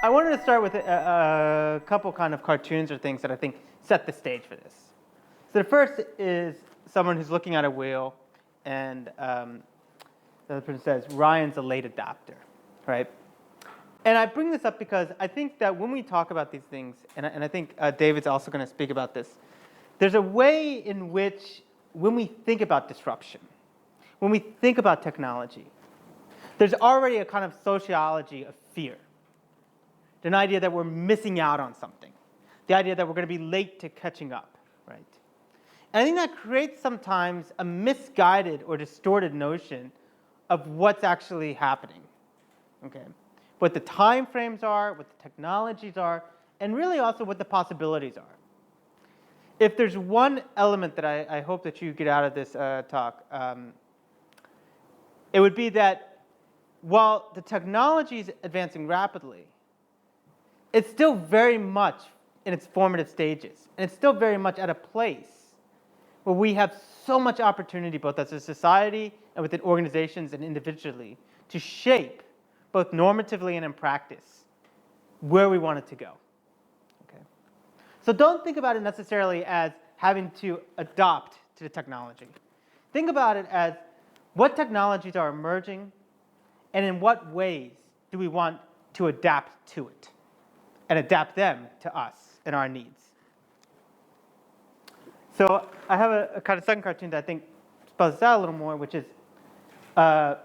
I wanted to start with a couple kind of cartoons or things that I think set the stage for this. So the first is someone who's looking at a wheel, and the other person says, Ryan's a late adopter, right? And I bring this up because I think that when we talk about these things, and I think David's also going to speak about this, there's a way in which when we think about disruption, when we think about technology, there's already a kind of sociology of fear. An idea that we're missing out on something. The idea that we're going to be late to catching up, right? And I think that creates sometimes a misguided or distorted notion of what's actually happening, okay? What the time frames are, what the technologies are, and really also what the possibilities are. If there's one element that I hope that you get out of this talk, it would be that while the technology is advancing rapidly, it's still very much in its formative stages. And it's still very much at a place where we have so much opportunity, both as a society and within organizations and individually, to shape, both normatively and in practice, where we want it to go. Okay? So don't think about it necessarily as having to adopt to the technology. Think about it as what technologies are emerging and in what ways do we want to adapt to it and adapt them to us and our needs. So I have a kind of second cartoon that I think spells this out a little more, which is in a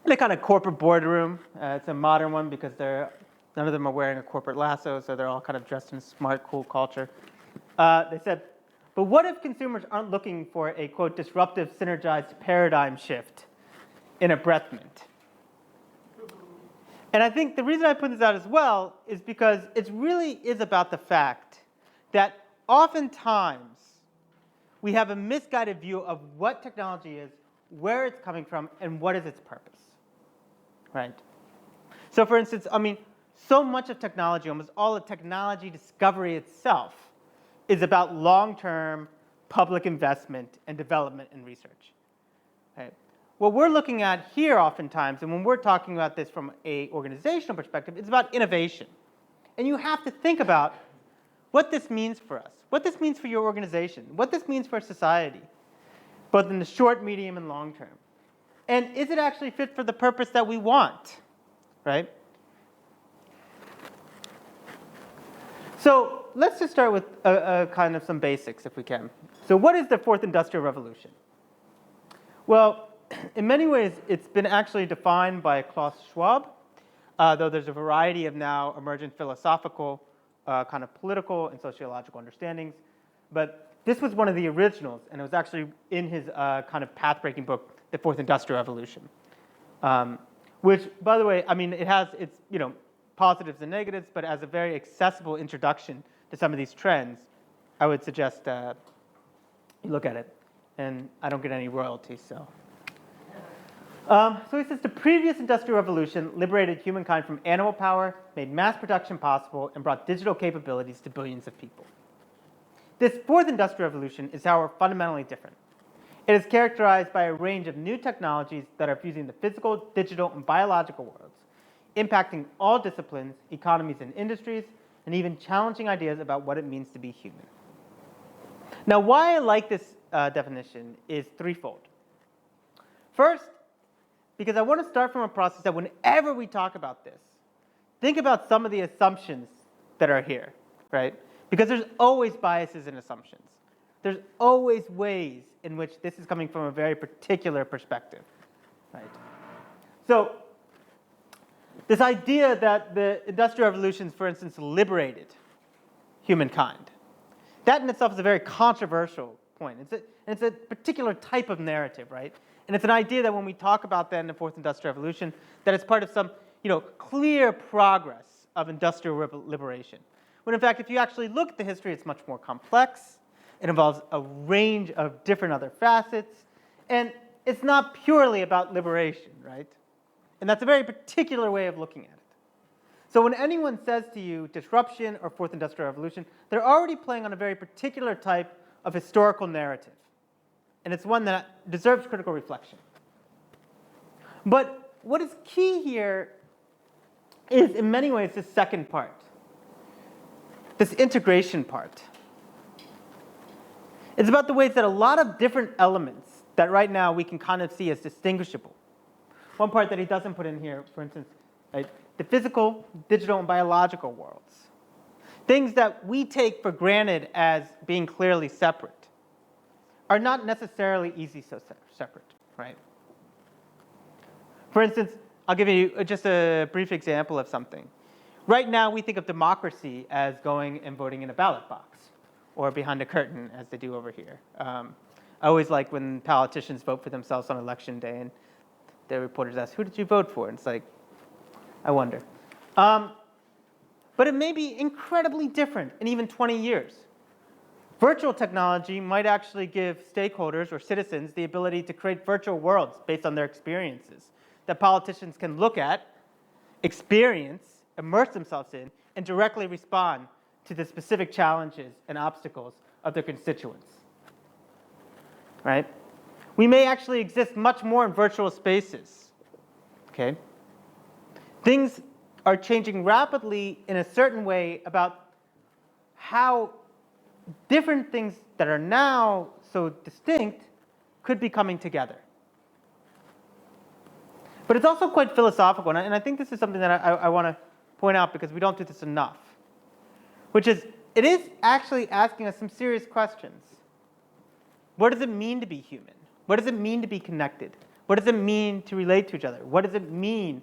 kind of corporate boardroom. It's a modern one because none of them are wearing a corporate lasso, so they're all kind of dressed in smart, cool culture. They said, but what if consumers aren't looking for a, quote, disruptive, synergized paradigm shift in a breath mint? And I think the reason I put this out as well is because it really is about the fact that oftentimes we have a misguided view of what technology is, where it's coming from, and what is its purpose, right? So for instance, I mean, so much of technology, almost all of technology discovery itself is about long-term public investment and development and research, right? What we're looking at here oftentimes, and when we're talking about this from an organizational perspective, it's about innovation. And you have to think about what this means for us, what this means for your organization, what this means for society, both in the short, medium, and long term. And is it actually fit for the purpose that we want, right? So let's just start with a kind of some basics, if we can. So what is the fourth industrial revolution? Well, in many ways, it's been actually defined by Klaus Schwab, though there's a variety of now emergent philosophical, kind of political and sociological understandings. But this was one of the originals, and it was actually in his kind of path-breaking book, The Fourth Industrial Revolution, which, by the way, I mean, it has its positives and negatives, but as a very accessible introduction to some of these trends, I would suggest you look at it. And I don't get any royalties, so. So he says, the previous industrial revolution liberated humankind from animal power, made mass production possible, and brought digital capabilities to billions of people. This fourth industrial revolution is, however, fundamentally different. It is characterized by a range of new technologies that are fusing the physical, digital, and biological worlds, impacting all disciplines, economies, and industries, and even challenging ideas about what it means to be human. Now, why I like this definition is threefold. First, because I want to start from a process that whenever we talk about this, think about some of the assumptions that are here, right? Because there's always biases and assumptions. There's always ways in which this is coming from a very particular perspective, right? So this idea that the Industrial Revolutions, for instance, liberated humankind, that in itself is a very controversial point. It's a particular type of narrative, right? And it's an idea that when we talk about then the Fourth Industrial Revolution, that it's part of some clear progress of industrial liberation. When in fact, if you actually look at the history, it's much more complex. It involves a range of different other facets. And it's not purely about liberation, right? And that's a very particular way of looking at it. So when anyone says to you disruption or Fourth Industrial Revolution, they're already playing on a very particular type of historical narrative. And it's one that deserves critical reflection. But what is key here is in many ways the second part, this integration part. It's about the ways that a lot of different elements that right now we can kind of see as distinguishable. One part that he doesn't put in here, for instance, right, the physical, digital, and biological worlds. Things that we take for granted as being clearly separate are not necessarily easy so separate, right? For instance, I'll give you just a brief example of something. Right now, we think of democracy as going and voting in a ballot box or behind a curtain, as they do over here. I always like when politicians vote for themselves on election day and the reporters ask, who did you vote for? And it's like, I wonder. But it may be incredibly different in even 20 years. Virtual technology might actually give stakeholders or citizens the ability to create virtual worlds based on their experiences that politicians can look at, experience, immerse themselves in, and directly respond to the specific challenges and obstacles of their constituents. Right? We may actually exist much more in virtual spaces. Okay? Things are changing rapidly in a certain way about how different things that are now so distinct could be coming together. But it's also quite philosophical, and I think this is something that I want to point out because we don't do this enough, which is it is actually asking us some serious questions. What does it mean to be human? What does it mean to be connected? What does it mean to relate to each other? What does it mean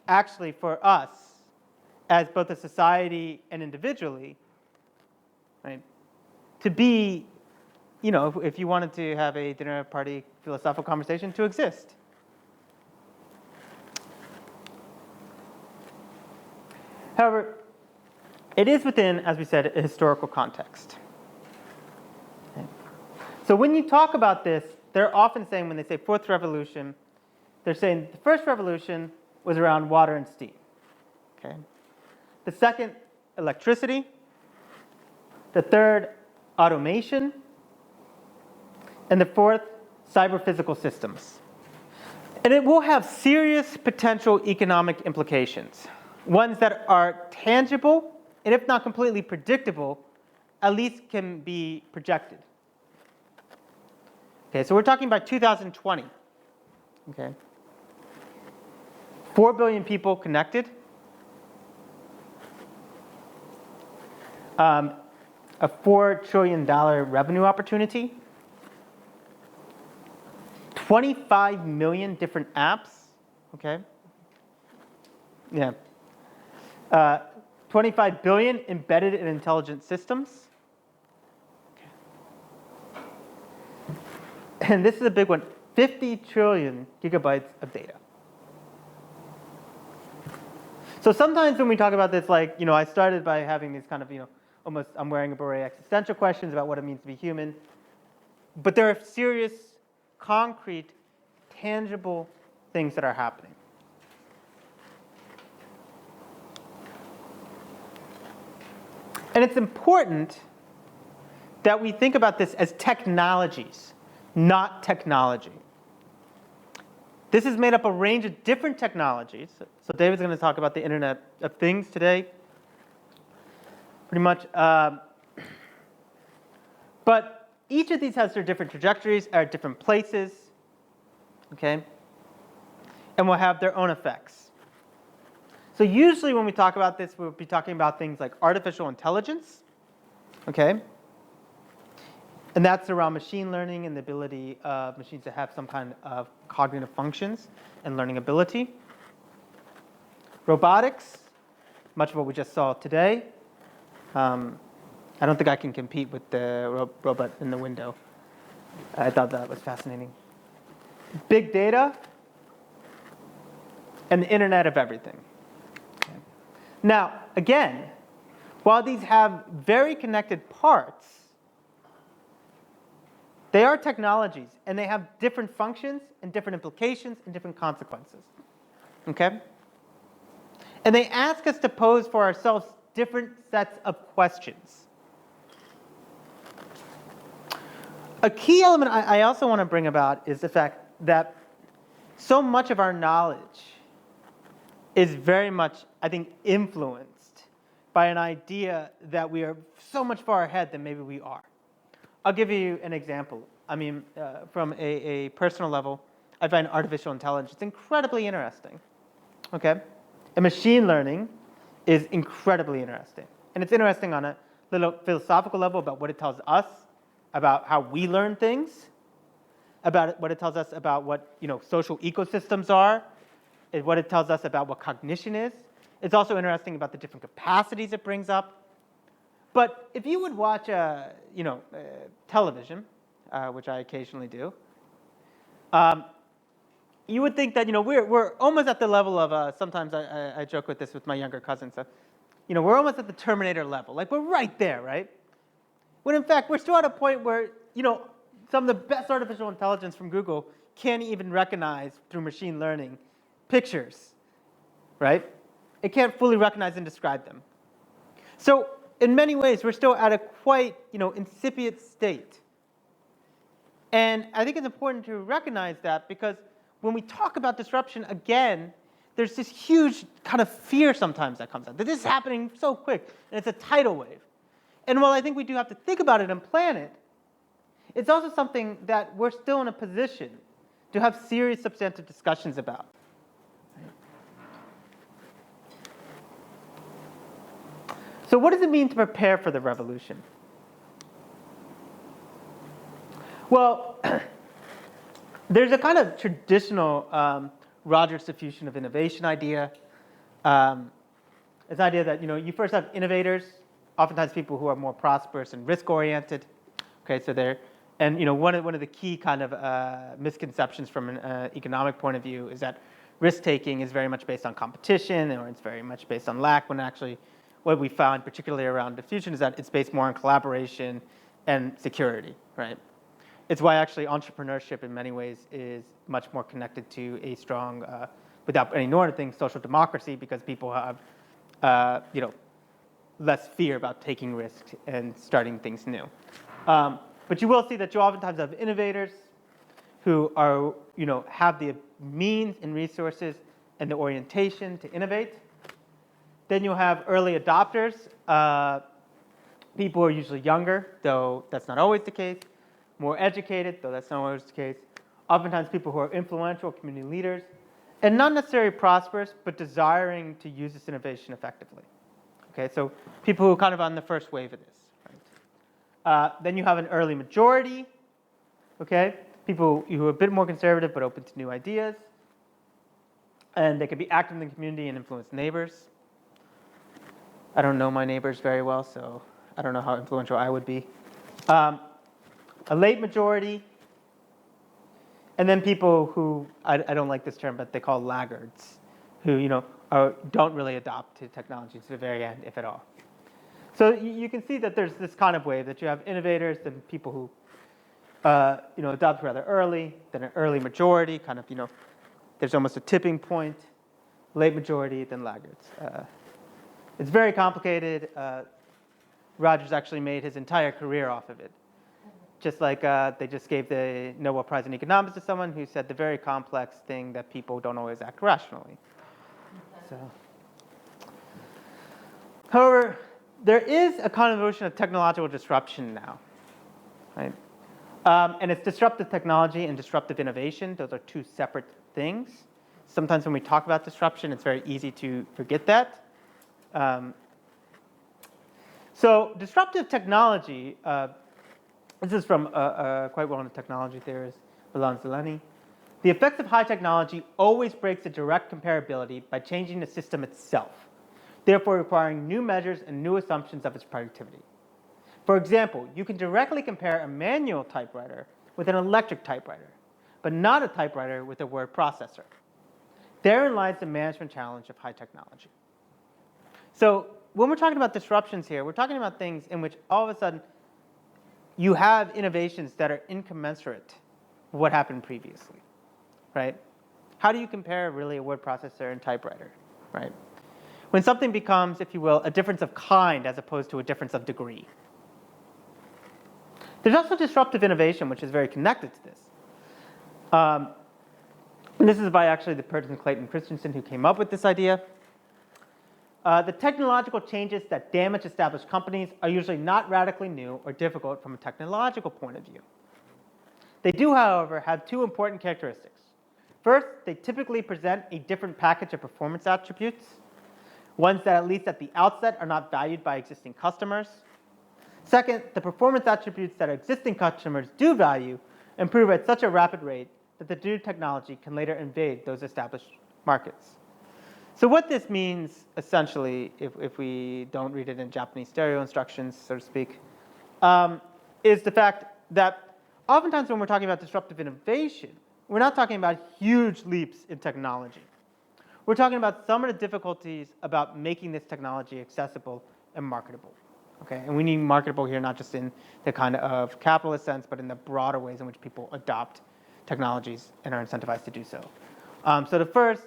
actually for us as both a society and individually, right, to be, you know, if you wanted to have a dinner party philosophical conversation, to exist? However, it is within, as we said, a historical context. Okay. So when you talk about this, they're often saying, when they say fourth revolution, they're saying the first revolution was around water and steam. Okay. The second, electricity. The third, automation. And the fourth, cyber-physical systems. And it will have serious potential economic implications, ones that are tangible, and if not completely predictable, at least can be projected. Okay, so we're talking about 2020. Okay. 4 billion people connected. A $4 trillion revenue opportunity. 25 million different apps. Okay. Yeah. 25 billion embedded and intelligent systems. Okay. And this is a big one, 50 trillion gigabytes of data. So sometimes when we talk about this, like, you know, I started by having these kind of, you know, almost I'm wearing a beret existential questions about what it means to be human. But there are serious, concrete, tangible things that are happening. And it's important that we think about this as technologies, not technology. This is made up of a range of different technologies. So David's going to talk about the Internet of Things today, pretty much. But each of these has their different trajectories, are at different places, okay? And will have their own effects. So usually when we talk about this, we'll be talking about things like artificial intelligence, okay? And that's around machine learning and the ability of machines to have some kind of cognitive functions and learning ability. Robotics, much of what we just saw today. I don't think I can compete with the robot in the window. I thought that was fascinating. Big data and the Internet of Everything. Okay. Now, again, while these have very connected parts, they are technologies, and they have different functions and different implications and different consequences. Okay? And they ask us to pose for ourselves different sets of questions. A key element I also want to bring about is the fact that so much of our knowledge is very much, I think, influenced by an idea that we are so much far ahead than maybe we are. I'll give you an example. I mean, from a personal level, I find artificial intelligence incredibly interesting. Okay? And machine learning is incredibly interesting. And it's interesting on a little philosophical level about what it tells us about how we learn things, about what it tells us about what social ecosystems are, and what it tells us about what cognition is. It's also interesting about the different capacities it brings up. But if you would watch television, which I occasionally do, you would think that we're almost at the level of sometimes I joke with this with my younger cousins. So, we're almost at the Terminator level, like we're right there, right? When in fact we're still at a point where some of the best artificial intelligence from Google can't even recognize through machine learning pictures, right? It can't fully recognize and describe them. So in many ways, we're still at a quite incipient state. And I think it's important to recognize that because when we talk about disruption, again, there's this huge kind of fear sometimes that comes out, that this is happening so quick, and it's a tidal wave. And while I think we do have to think about it and plan it, it's also something that we're still in a position to have serious, substantive discussions about. So what does it mean to prepare for the revolution? Well, there's a kind of traditional Rogers diffusion of innovation idea. It's the idea that you first have innovators, oftentimes people who are more prosperous and risk-oriented. Okay, so they're one of the key kind of misconceptions from an economic point of view is that risk-taking is very much based on competition, or it's very much based on lack, when actually what we found, particularly around diffusion, is that it's based more on collaboration and security, right? It's why actually entrepreneurship in many ways is much more connected to a strong, without any normative thing, social democracy, because people have, less fear about taking risks and starting things new. But you will see that you oftentimes have innovators who are, have the means and resources and the orientation to innovate. Then you'll have early adopters. People who are usually younger, though that's not always the case. More educated, though that's not always the case. Oftentimes people who are influential, community leaders, and not necessarily prosperous, but desiring to use this innovation effectively. Okay, so people who are kind of on the first wave of this. Right? Then you have an early majority. Okay, people who are a bit more conservative but open to new ideas, and they can be active in the community and influence neighbors. I don't know my neighbors very well, so I don't know how influential I would be. A late majority, and then people who, I don't like this term, but they call laggards, who don't really adopt to technology to the very end, if at all. So you can see that there's this kind of wave that you have innovators, then people who adopt rather early, then an early majority, kind of there's almost a tipping point, late majority, then laggards. It's very complicated. Rogers actually made his entire career off of it. Just like they just gave the Nobel Prize in Economics to someone who said the very complex thing that people don't always act rationally. So, however, there is a kind of notion of technological disruption now, right? And it's disruptive technology and disruptive innovation. Those are two separate things. Sometimes when we talk about disruption, it's very easy to forget that. So disruptive technology, this is from a quite well-known technology theorist, Ilan Zeleny. The effects of high technology always breaks the direct comparability by changing the system itself, therefore requiring new measures and new assumptions of its productivity. For example, you can directly compare a manual typewriter with an electric typewriter, but not a typewriter with a word processor. Therein lies the management challenge of high technology. So when we're talking about disruptions here, we're talking about things in which all of a sudden you have innovations that are incommensurate with what happened previously, right? How do you compare really a word processor and typewriter, right? When something becomes, if you will, a difference of kind as opposed to a difference of degree. There's also disruptive innovation, which is very connected to this. And this is by actually the person Clayton Christensen who came up with this idea. The technological changes that damage established companies are usually not radically new or difficult from a technological point of view. They do, however, have two important characteristics. First, they typically present a different package of performance attributes, ones that, at least at the outset, are not valued by existing customers. Second, the performance attributes that existing customers do value improve at such a rapid rate that the new technology can later invade those established markets. So what this means, essentially, if we don't read it in Japanese stereo instructions, so to speak, is the fact that oftentimes when we're talking about disruptive innovation, we're not talking about huge leaps in technology. We're talking about some of the difficulties about making this technology accessible and marketable. Okay? And we need marketable here not just in the kind of capitalist sense, but in the broader ways in which people adopt technologies and are incentivized to do so. So the first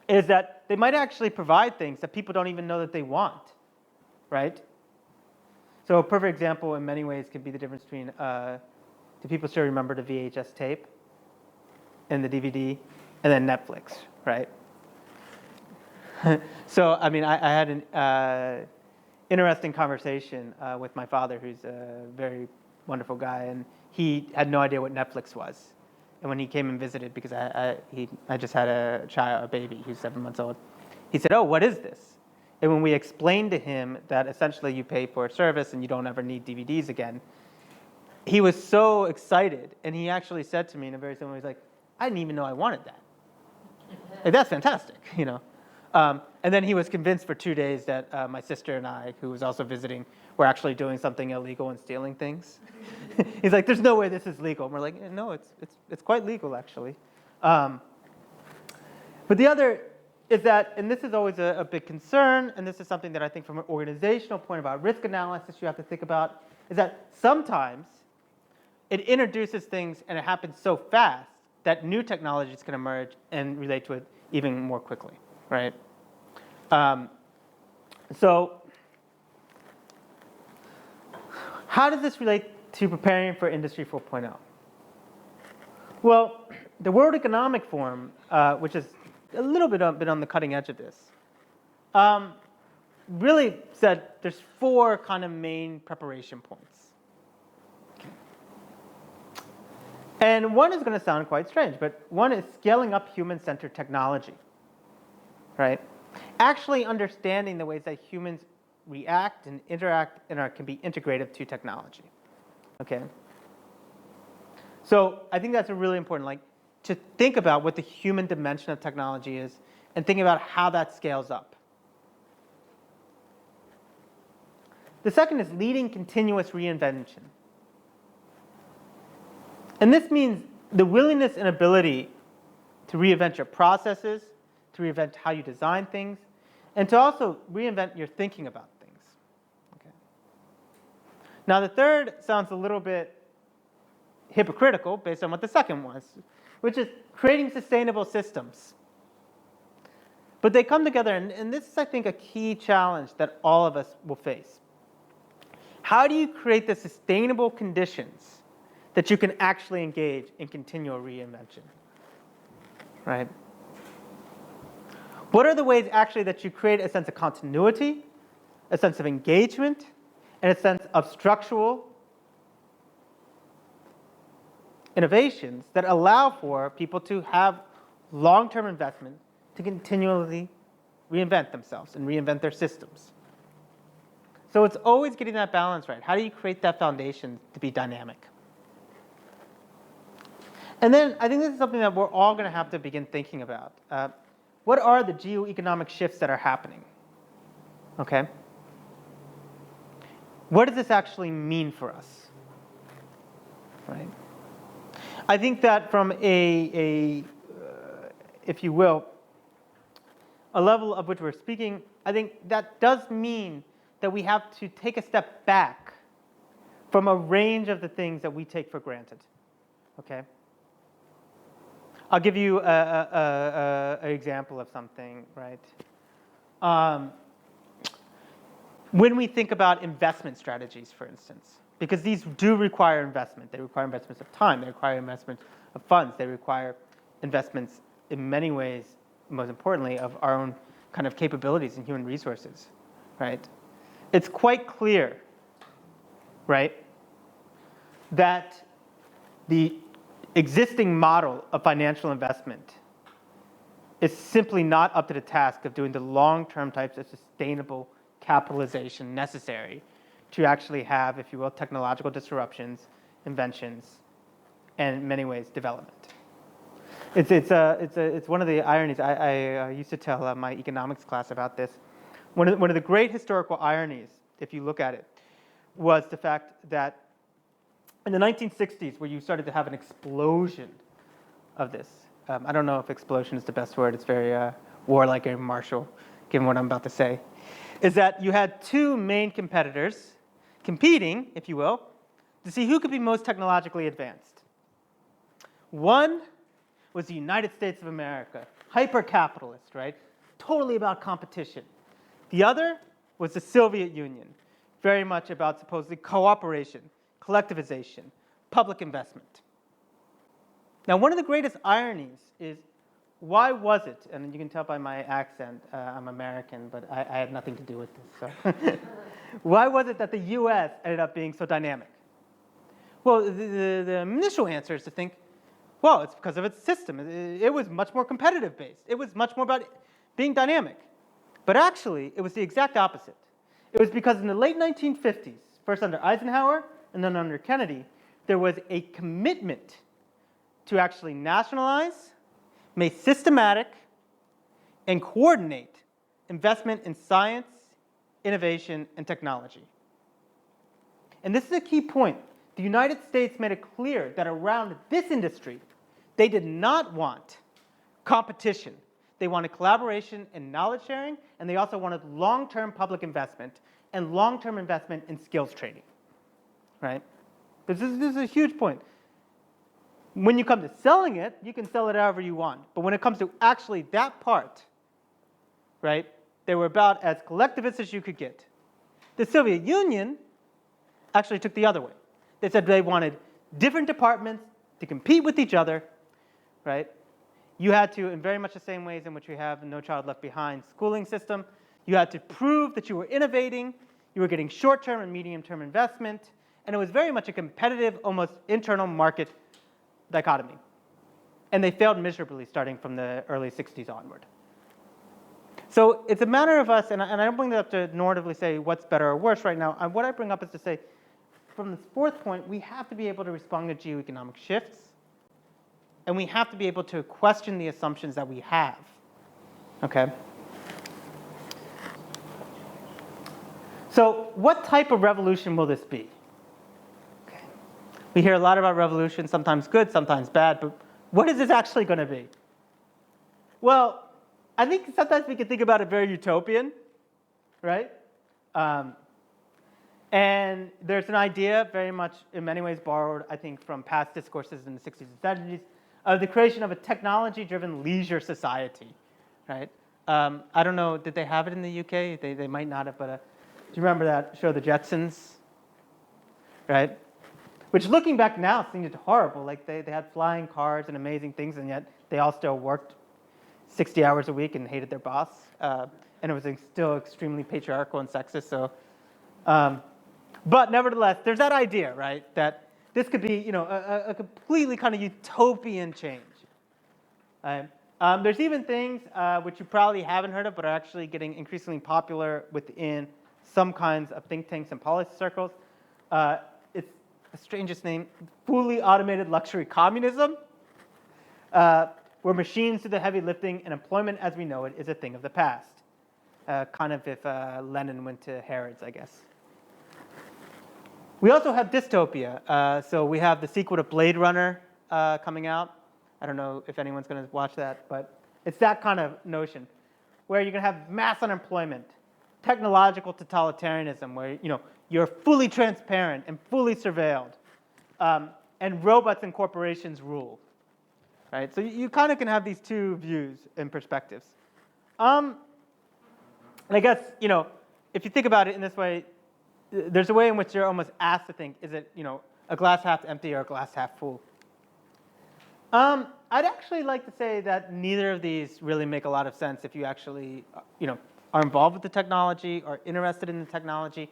is that they might actually provide things that people don't even know that they want, right? So a perfect example in many ways could be the difference between, do people still remember the VHS tape and the DVD and then Netflix, right? So, I mean, I had an interesting conversation with my father, who's a very wonderful guy, and he had no idea what Netflix was. And when he came and visited, because I just had a baby who's 7 months old, he said, "Oh, what is this?" And when we explained to him that essentially you pay for a service and you don't ever need DVDs again, he was so excited. And he actually said to me in a very similar way, he's like, "I didn't even know I wanted that. Like, that's fantastic, you know." And then he was convinced for 2 days that my sister and I, who was also visiting, were actually doing something illegal and stealing things. He's like, "There's no way this is legal." And we're like, "No, it's quite legal, actually." But the other is that, and this is always a big concern, and this is something that I think from an organizational point about risk analysis you have to think about, is that sometimes it introduces things and it happens so fast that new technologies can emerge and relate to it even more quickly, right? So how does this relate to preparing for Industry 4.0? Well, the World Economic Forum, which is a little bit on the cutting edge of this, really said there's 4 kind of main preparation points. Okay. And one is going to sound quite strange, but one is scaling up human-centered technology, right? Actually understanding the ways that humans react and interact and can be integrative to technology, okay? So I think that's a really important, like, to think about what the human dimension of technology is and think about how that scales up. The second is leading continuous reinvention. And this means the willingness and ability to reinvent your processes, to reinvent how you design things, and to also reinvent your thinking about things. Okay. Now, the third sounds a little bit hypocritical based on what the second was, which is creating sustainable systems. But they come together, and this is, I think, a key challenge that all of us will face. How do you create the sustainable conditions that you can actually engage in continual reinvention, right? What are the ways actually that you create a sense of continuity, a sense of engagement, and a sense of structural innovations that allow for people to have long-term investment to continually reinvent themselves and reinvent their systems? So it's always getting that balance right. How do you create that foundation to be dynamic? And then I think this is something that we're all going to have to begin thinking about. What are the geoeconomic shifts that are happening? Okay. What does this actually mean for us? Right. I think that from if you will, a level of which we're speaking, I think that does mean that we have to take a step back from a range of the things that we take for granted. Okay. I'll give you an example of something, right? When we think about investment strategies, for instance, because these do require investment. They require investments of time. They require investment of funds. They require investments in many ways, most importantly, of our own kind of capabilities and human resources, right? It's quite clear, right, that the existing model of financial investment is simply not up to the task of doing the long-term types of sustainable capitalization necessary to actually have, if you will, technological disruptions, inventions, and in many ways, development. It's one of the ironies. I used to tell my economics class about this. One of the great historical ironies, if you look at it, was the fact that in the 1960s, where you started to have an explosion of this. I don't know if explosion is the best word. It's very warlike and martial, given what I'm about to say. Is that you had two main competitors competing, if you will, to see who could be most technologically advanced. One was the United States of America, hyper-capitalist, right? Totally about competition. The other was the Soviet Union, very much about supposedly cooperation, collectivization, public investment. Now, one of the greatest ironies is, why was it, and you can tell by my accent, I'm American, but I had nothing to do with this, so. Why was it that the US ended up being so dynamic? Well, the initial answer is to think, well, it's because of its system. It was much more competitive based. It was much more about being dynamic. But actually, it was the exact opposite. It was because in the late 1950s, first under Eisenhower and then under Kennedy, there was a commitment to actually nationalize, make systematic, and coordinate investment in science, innovation, and technology. And this is a key point. The United States made it clear that around this industry, they did not want competition. They wanted collaboration and knowledge sharing, and they also wanted long-term public investment and long-term investment in skills training, right? This is a huge point. When you come to selling it, you can sell it however you want. But when it comes to actually that part, right, they were about as collectivist as you could get. The Soviet Union actually took the other way. They said they wanted different departments to compete with each other, right? You had to, in very much the same ways in which we have No Child Left Behind schooling system, you had to prove that you were innovating, you were getting short-term and medium-term investment, and it was very much a competitive, almost internal market dichotomy. And they failed miserably starting from the early 60s onward. So it's a matter of us, and I don't bring that up to normatively say what's better or worse right now. What I bring up is to say, from this fourth point, we have to be able to respond to geoeconomic shifts, and we have to be able to question the assumptions that we have, okay? So what type of revolution will this be? Okay. We hear a lot about revolution, sometimes good, sometimes bad, but what is this actually going to be? Well, I think sometimes we can think about it very utopian, right? And there's an idea very much, in many ways, borrowed, I think, from past discourses in the 60s and 70s, of the creation of a technology-driven leisure society, right? I don't know, did they have it in the UK? They might not have, but do you remember that show, The Jetsons? Right? Which, looking back now, seemed horrible. Like, they had flying cars and amazing things, and yet they all still worked 60 hours a week and hated their boss. And it was still extremely patriarchal and sexist, so... but nevertheless, there's that idea, right, that this could be, a completely kind of utopian change. There's even things which you probably haven't heard of, but are actually getting increasingly popular within some kinds of think tanks and policy circles. It's the strangest name: fully automated luxury communism, where machines do the heavy lifting and employment as we know it is a thing of the past. Kind of if Lenin went to Harrods, I guess. We also have dystopia. So we have the sequel to Blade Runner coming out. I don't know if anyone's going to watch that, but it's that kind of notion where you're going to have mass unemployment, technological totalitarianism, where you're fully transparent and fully surveilled, and robots and corporations rule. Right? So you kind of can have these two views and perspectives. And I guess if you think about it in this way, there's a way in which you're almost asked to think: is it a glass half empty or a glass half full? I I'd actually like to say that neither of these really make a lot of sense if you actually, are involved with the technology, are interested in the technology,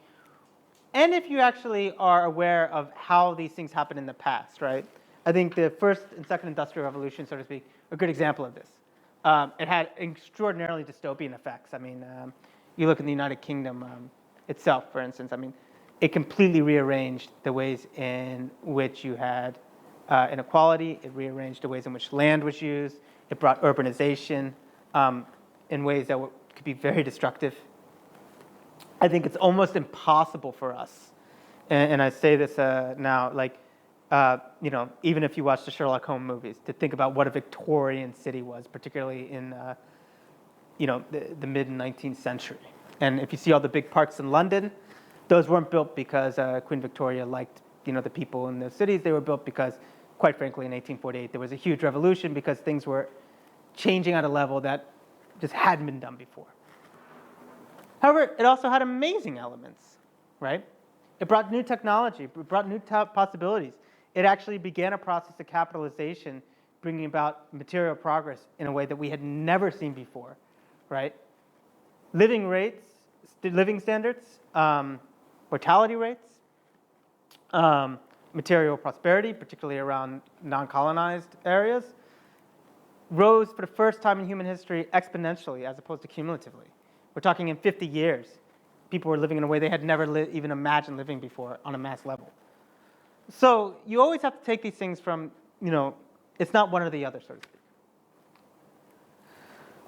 and if you actually are aware of how these things happened in the past, right? I think the first and second industrial revolution, so to speak, are a good example of this. It had extraordinarily dystopian effects. I mean, you look in the United Kingdom itself, for instance. I mean, it completely rearranged the ways in which you had inequality. It rearranged the ways in which land was used. It brought urbanization in ways that could be very destructive. I think it's almost impossible for us, and I say this now, like, even if you watch the Sherlock Holmes movies, to think about what a Victorian city was, particularly in the mid 19th century. And if you see all the big parks in London, those weren't built because Queen Victoria liked the people in the cities. They were built because, quite frankly, in 1848 there was a huge revolution because things were changing at a level that just hadn't been done before. However, it also had amazing elements, right? It brought new technology, it brought new possibilities. It actually began a process of capitalization, bringing about material progress in a way that we had never seen before, right? Living rates, living standards, mortality rates, material prosperity, particularly around non-colonized areas, rose for the first time in human history exponentially as opposed to cumulatively. We're talking in 50 years, people were living in a way they had never even imagined living before on a mass level. So you always have to take these things from, it's not one or the other, so to speak.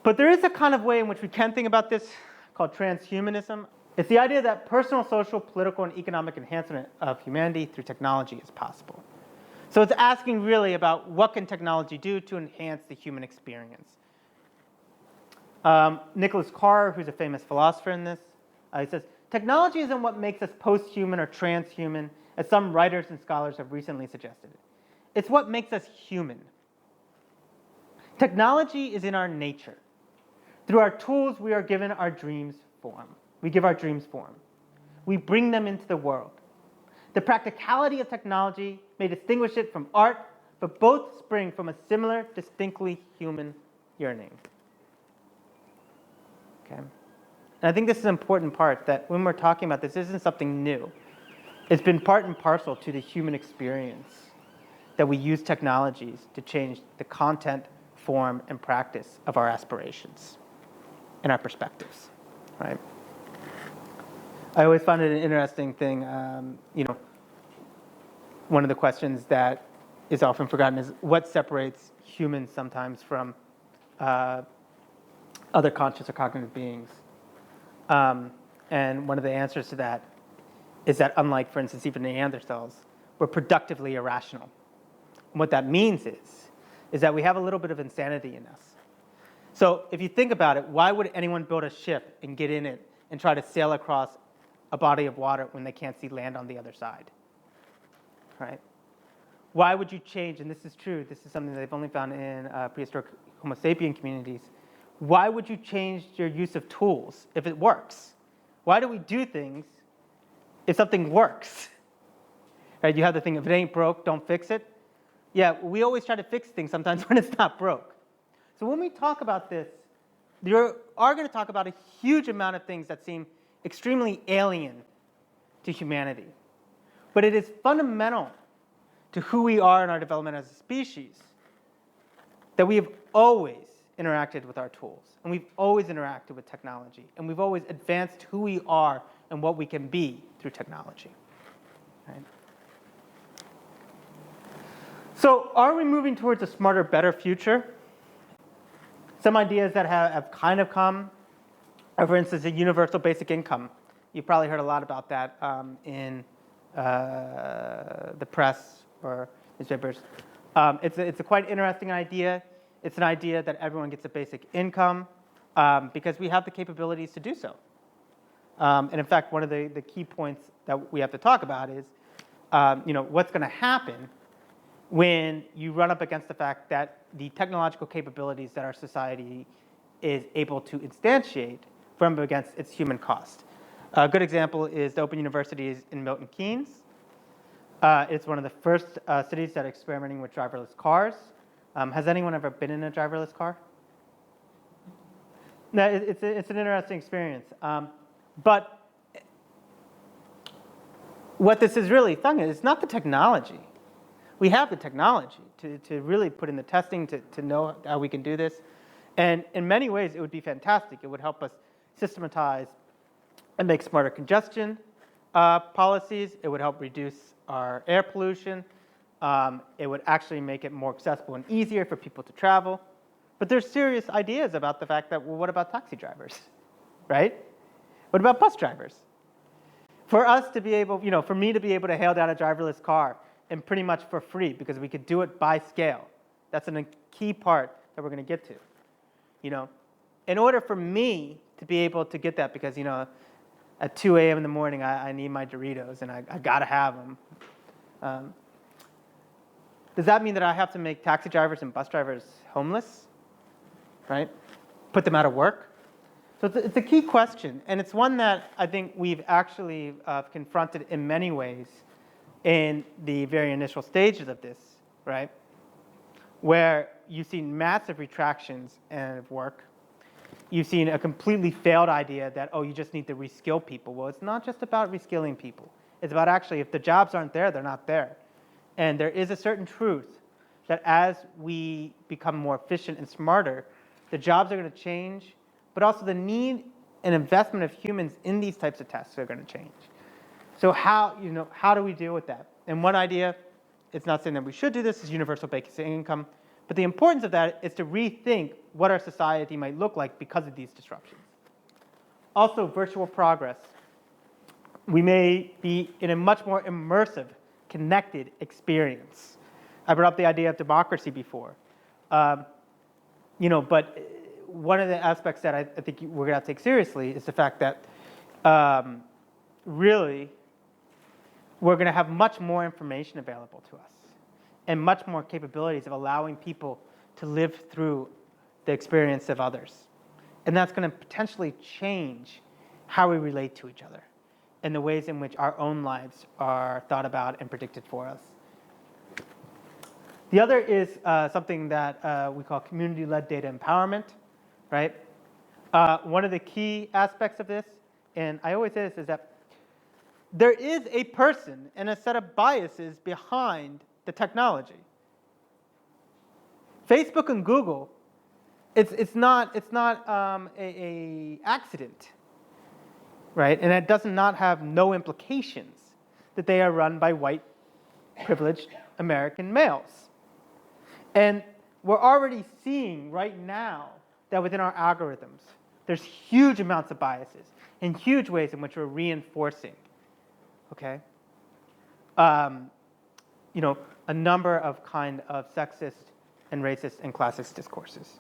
But there is a kind of way in which we can think about this called transhumanism. It's the idea that personal, social, political, and economic enhancement of humanity through technology is possible. So it's asking really about what can technology do to enhance the human experience. Nicholas Carr, who's a famous philosopher in this, he says, technology isn't what makes us post-human or transhuman, as some writers and scholars have recently suggested. It's what makes us human. Technology is in our nature. Through our tools, we are given our dreams form. We give our dreams form. We bring them into the world. The practicality of technology may distinguish it from art, but both spring from a similar, distinctly human yearning. Okay? And I think this is an important part, that when we're talking about this isn't something new. It's been part and parcel to the human experience that we use technologies to change the content, form, and practice of our aspirations and our perspectives, right? I always find it an interesting thing, one of the questions that is often forgotten is what separates humans sometimes from other conscious or cognitive beings. And one of the answers to that is that unlike, for instance, even Neanderthals, we're productively irrational. And what that means is that we have a little bit of insanity in us. So if you think about it, why would anyone build a ship and get in it and try to sail across a body of water when they can't see land on the other side? Right? Why would you change, and this is true, this is something they've only found in prehistoric Homo sapien communities, why would you change your use of tools if it works? Why do we do things if something works? Right? You have the thing, if it ain't broke, don't fix it. Yeah, we always try to fix things sometimes when it's not broke. So when we talk about this, you are going to talk about a huge amount of things that seem extremely alien to humanity. But it is fundamental to who we are in our development as a species that we have always interacted with our tools, and we've always interacted with technology, and we've always advanced who we are and what we can be through technology. Right? So are we moving towards a smarter, better future? Some ideas that have kind of come are, for instance, a universal basic income. You've probably heard a lot about that in the press or newspapers. It's a quite interesting idea. It's an idea that everyone gets a basic income because we have the capabilities to do so. And in fact, one of the key points that we have to talk about is, what's going to happen when you run up against the fact that the technological capabilities that our society is able to instantiate run up against its human cost. A good example is the Open University in Milton Keynes. It's one of the first cities that are experimenting with driverless cars. Has anyone ever been in a driverless car? No, it's an interesting experience. But what this is really talking about is not the technology. We have the technology to really put in the testing to know how we can do this. And in many ways, it would be fantastic. It would help us systematize and make smarter congestion policies. It would help reduce our air pollution. It would actually make it more accessible and easier for people to travel. But there's serious ideas about the fact that, well, what about taxi drivers, right? What about bus drivers? For us to be able, for me to be able to hail down a driverless car and pretty much for free because we could do it by scale. That's a key part that we're going to get to. In order for me to be able to get that, because at 2 a.m. in the morning I need my Doritos and I got to have them. Does that mean that I have to make taxi drivers and bus drivers homeless? Right? Put them out of work? So it's a key question, and it's one that I think we've actually confronted in many ways in the very initial stages of this, right? Where you've seen massive retractions of work. You've seen a completely failed idea that, you just need to reskill people. Well, it's not just about reskilling people. It's about actually, if the jobs aren't there, they're not there. And there is a certain truth that as we become more efficient and smarter, the jobs are going to change, but also the need and investment of humans in these types of tests are going to change. So how do we deal with that? And one idea, it's not saying that we should do this, is universal basic income. But the importance of that is to rethink what our society might look like because of these disruptions. Also, virtual progress. We may be in a much more immersive, connected experience. I brought up the idea of democracy before. But one of the aspects that I think we're going to have to take seriously is the fact that really we're going to have much more information available to us and much more capabilities of allowing people to live through the experience of others. And that's going to potentially change how we relate to each other and the ways in which our own lives are thought about and predicted for us. The other is something that we call community-led data empowerment, right? One of the key aspects of this, and I always say this, is that there is a person and a set of biases behind the technology. Facebook and Google, it's not a accident, right? And it does not have no implications that they are run by white, privileged American males. And we're already seeing right now that within our algorithms, there's huge amounts of biases and huge ways in which we're reinforcing, okay? A number of kind of sexist and racist and classist discourses.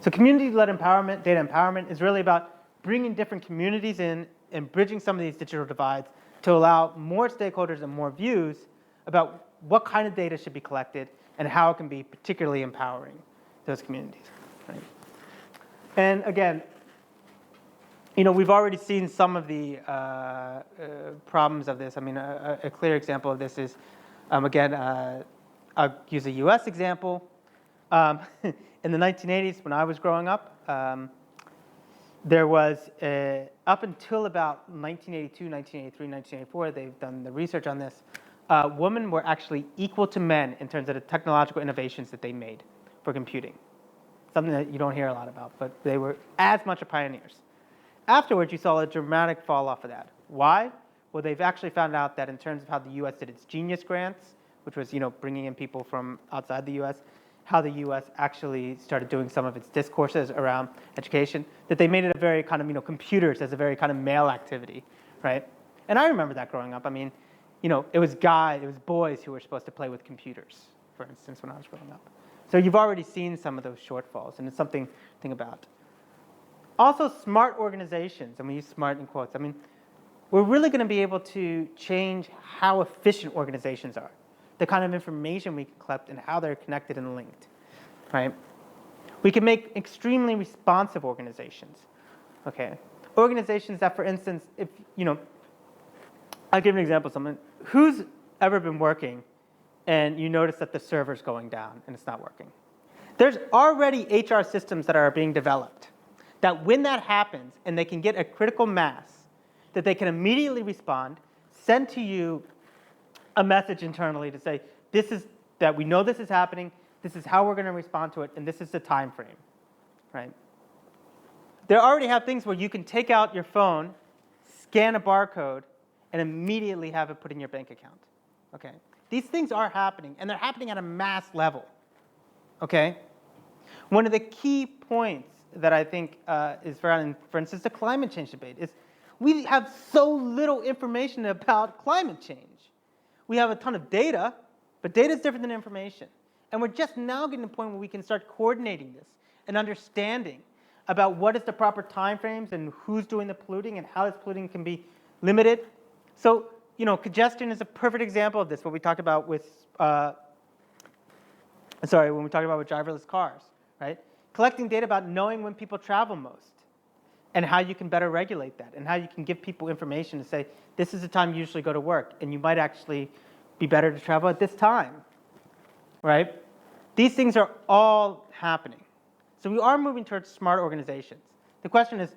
So community-led empowerment, data empowerment, is really about bringing different communities in and bridging some of these digital divides to allow more stakeholders and more views about what kind of data should be collected and how it can be particularly empowering those communities. Right? And again, we've already seen some of the problems of this. I mean, a clear example of this is, again, I'll use a US example. In the 1980s, when I was growing up, there was, up until about 1982, 1983, 1984, they've done the research on this, women were actually equal to men in terms of the technological innovations that they made for computing. Something that you don't hear a lot about, but they were as much pioneers. Afterwards, you saw a dramatic fall off of that. Why? Well, they've actually found out that in terms of how the U.S. did its Genius grants, which was bringing in people from outside the U.S., how the U.S. actually started doing some of its discourses around education, that they made it a very kind of, computers as a very kind of male activity, right? And I remember that growing up. I mean, it was boys who were supposed to play with computers, for instance, when I was growing up. So you've already seen some of those shortfalls, and it's something to think about. Also, smart organizations, and we use smart in quotes. I mean, we're really going to be able to change how efficient organizations are, the kind of information we can collect and how they're connected and linked, right? We can make extremely responsive organizations, okay? Organizations that, for instance, if, I'll give an example of someone. Who's ever been working and you notice that the server's going down and it's not working? There's already HR systems that are being developed that when that happens and they can get a critical mass, that they can immediately respond, send to you a message internally to say, this is that we know this is happening, this is how we're going to respond to it, and this is the time frame, right? They already have things where you can take out your phone, scan a barcode, and immediately have it put in your bank account, okay? These things are happening, and they're happening at a mass level, okay? One of the key points that I think is for instance, the climate change debate is we have so little information about climate change. We have a ton of data, but data is different than information. And we're just now getting to the point where we can start coordinating this and understanding about what is the proper timeframes and who's doing the polluting and how this polluting can be limited. So, congestion is a perfect example of this, what we talked about with, when we talked about with driverless cars, right? Collecting data about knowing when people travel most and how you can better regulate that and how you can give people information to say, this is the time you usually go to work and you might actually be better to travel at this time, right? These things are all happening. So we are moving towards smart organizations. The question is,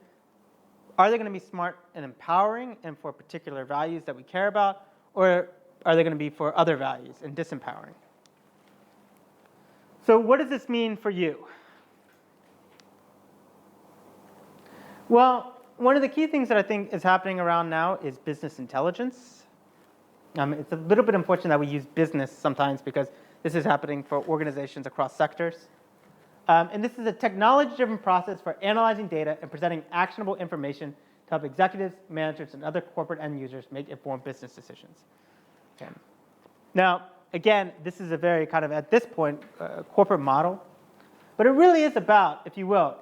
are they going to be smart and empowering and for particular values that we care about, or are they going to be for other values and disempowering? So what does this mean for you? Well, one of the key things that I think is happening around now is business intelligence. It's a little bit unfortunate that we use business sometimes because this is happening for organizations across sectors. And this is a technology-driven process for analyzing data and presenting actionable information to help executives, managers, and other corporate end users make informed business decisions. Okay. Now, again, this is a very kind of, at this point, corporate model. But it really is about, if you will,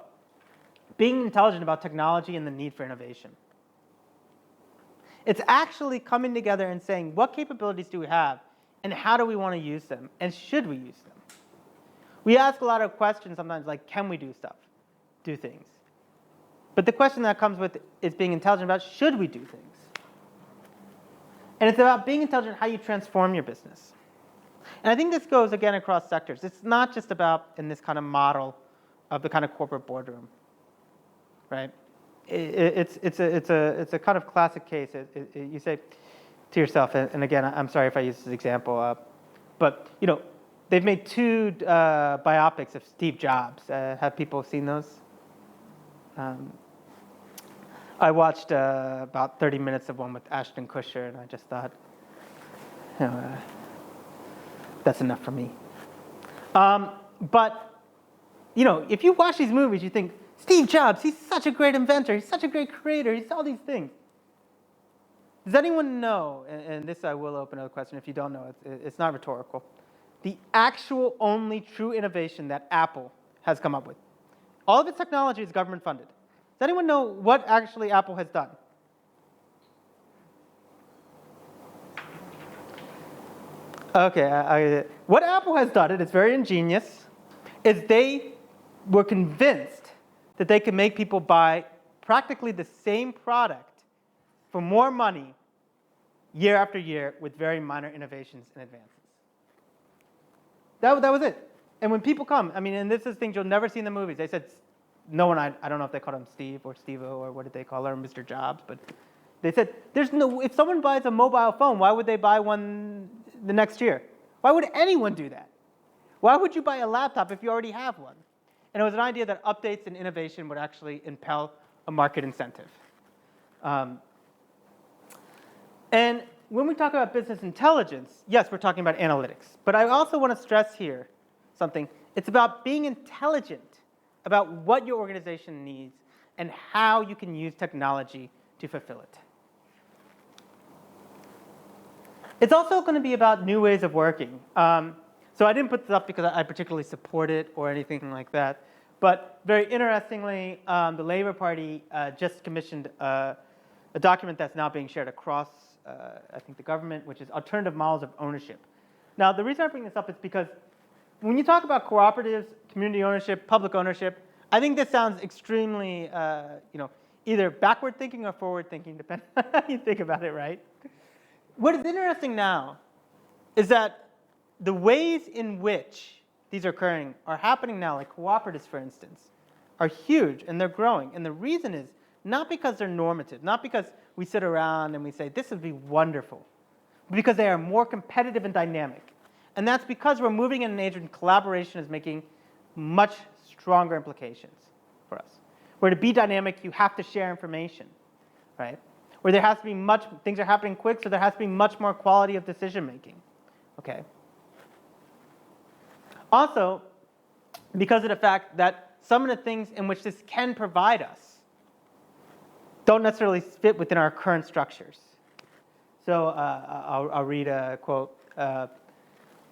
being intelligent about technology and the need for innovation. It's actually coming together and saying, what capabilities do we have, and how do we want to use them, and should we use them? We ask a lot of questions sometimes like, can we do stuff, do things? But the question that comes with is being intelligent about, should we do things? And it's about being intelligent how you transform your business. And I think this goes, again, across sectors. It's not just about in this kind of model of the kind of corporate boardroom, right? It's a kind of classic case. You say to yourself, and again, I'm sorry if I use this example, but they've made 2 biopics of Steve Jobs. Have people seen those? I watched about 30 minutes of one with Ashton Kutcher, and I just thought, that's enough for me. But if you watch these movies, you think, Steve Jobs, he's such a great inventor, he's such a great creator, he's all these things. Does anyone know, and this I will open up a question if you don't know, it's not rhetorical, the actual only true innovation that Apple has come up with? All of its technology is government funded. Does anyone know what actually Apple has done? Okay, what Apple has done, and it's very ingenious, is they were convinced that they could make people buy practically the same product for more money year after year with very minor innovations and advances. That was it. And when people come, and this is things you'll never see in the movies. They said, no one, I don't know if they called him Steve or Steve-O or what did they call her, Mr. Jobs, but they said, if someone buys a mobile phone, why would they buy one the next year? Why would anyone do that? Why would you buy a laptop if you already have one? And it was an idea that updates and innovation would actually impel a market incentive. And when we talk about business intelligence, yes, we're talking about analytics. But I also want to stress here something. It's about being intelligent about what your organization needs and how you can use technology to fulfill it. It's also going to be about new ways of working. So I didn't put this up because I particularly support it or anything like that. But very interestingly, the Labour Party just commissioned a document that's now being shared across, I think, the government, which is alternative models of ownership. Now, the reason I bring this up is because when you talk about cooperatives, community ownership, public ownership, I think this sounds extremely, either backward thinking or forward thinking, depending on how you think about it, right? What is interesting now is that the ways in which these are occurring are happening now, like cooperatives, for instance, are huge and they're growing. And the reason is not because they're normative, not because we sit around and we say, this would be wonderful, but because they are more competitive and dynamic. And that's because we're moving in an age when collaboration is making much stronger implications for us. Where to be dynamic, you have to share information, right? Where there has to be things are happening quick, so there has to be much more quality of decision making, okay? Also, because of the fact that some of the things in which this can provide us don't necessarily fit within our current structures. So I'll read a quote.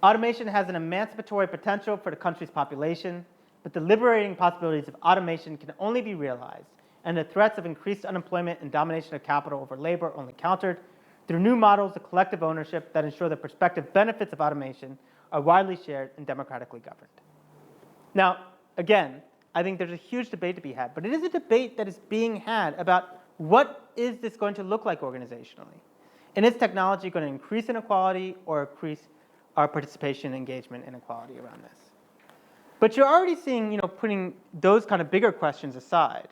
Automation has an emancipatory potential for the country's population, but the liberating possibilities of automation can only be realized, and the threats of increased unemployment and domination of capital over labor are only countered through new models of collective ownership that ensure the prospective benefits of automation are widely shared and democratically governed. Now, again, I think there's a huge debate to be had, but it is a debate that is being had about what is this going to look like organizationally? And is technology going to increase inequality or increase our participation and engagement and equality around this? But you're already seeing, putting those kind of bigger questions aside,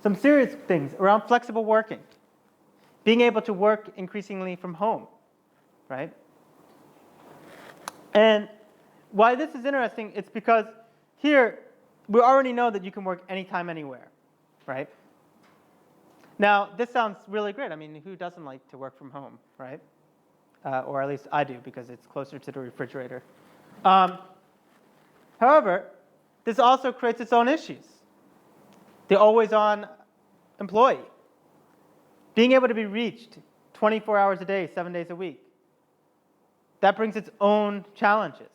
some serious things around flexible working, being able to work increasingly from home, right? And why this is interesting, it's because here we already know that you can work anytime, anywhere, right? Now, this sounds really great. I mean, who doesn't like to work from home, right? Or at least I do, because it's closer to the refrigerator. However, this also creates its own issues. The always-on employee, being able to be reached 24 hours a day, 7 days a week. That brings its own challenges.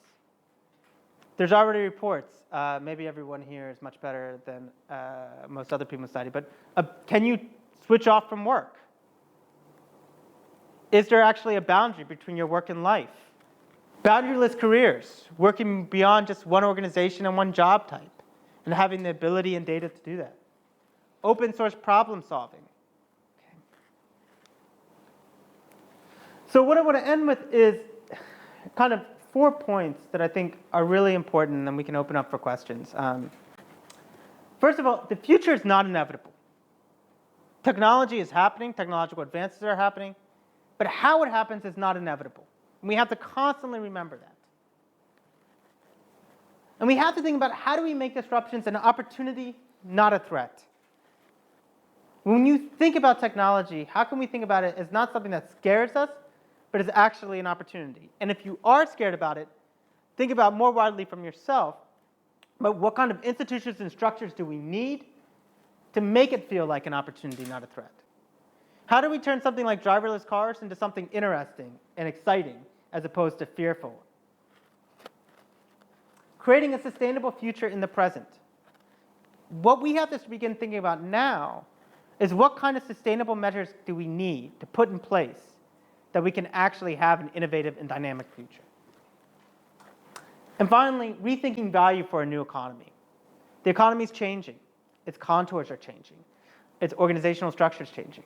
There's already reports, maybe everyone here is much better than most other people in society, but can you switch off from work? Is there actually a boundary between your work and life? Boundaryless careers, working beyond just one organization and one job type, and having the ability and data to do that. Open source problem solving. Okay. So what I want to end with is kind of 4 points that I think are really important, and then we can open up for questions. First of all, the future is not inevitable. Technology is happening, technological advances are happening, but how it happens is not inevitable. And we have to constantly remember that. And we have to think about how do we make disruptions an opportunity, not a threat. When you think about technology, how can we think about it as not something that scares us, but is actually an opportunity? And if you are scared about it, think about more widely from yourself, but what kind of institutions and structures do we need to make it feel like an opportunity, not a threat? How do we turn something like driverless cars into something interesting and exciting as opposed to fearful? Creating a sustainable future in the present. What we have to begin thinking about now is what kind of sustainable measures do we need to put in place that we can actually have an innovative and dynamic future. And finally, rethinking value for a new economy. The economy is changing. Its contours are changing. Its organizational structure is changing.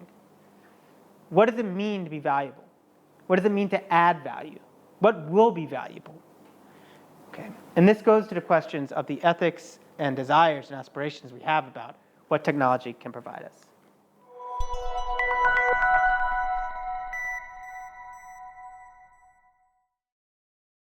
What does it mean to be valuable? What does it mean to add value? What will be valuable? Okay. And this goes to the questions of the ethics and desires and aspirations we have about what technology can provide us.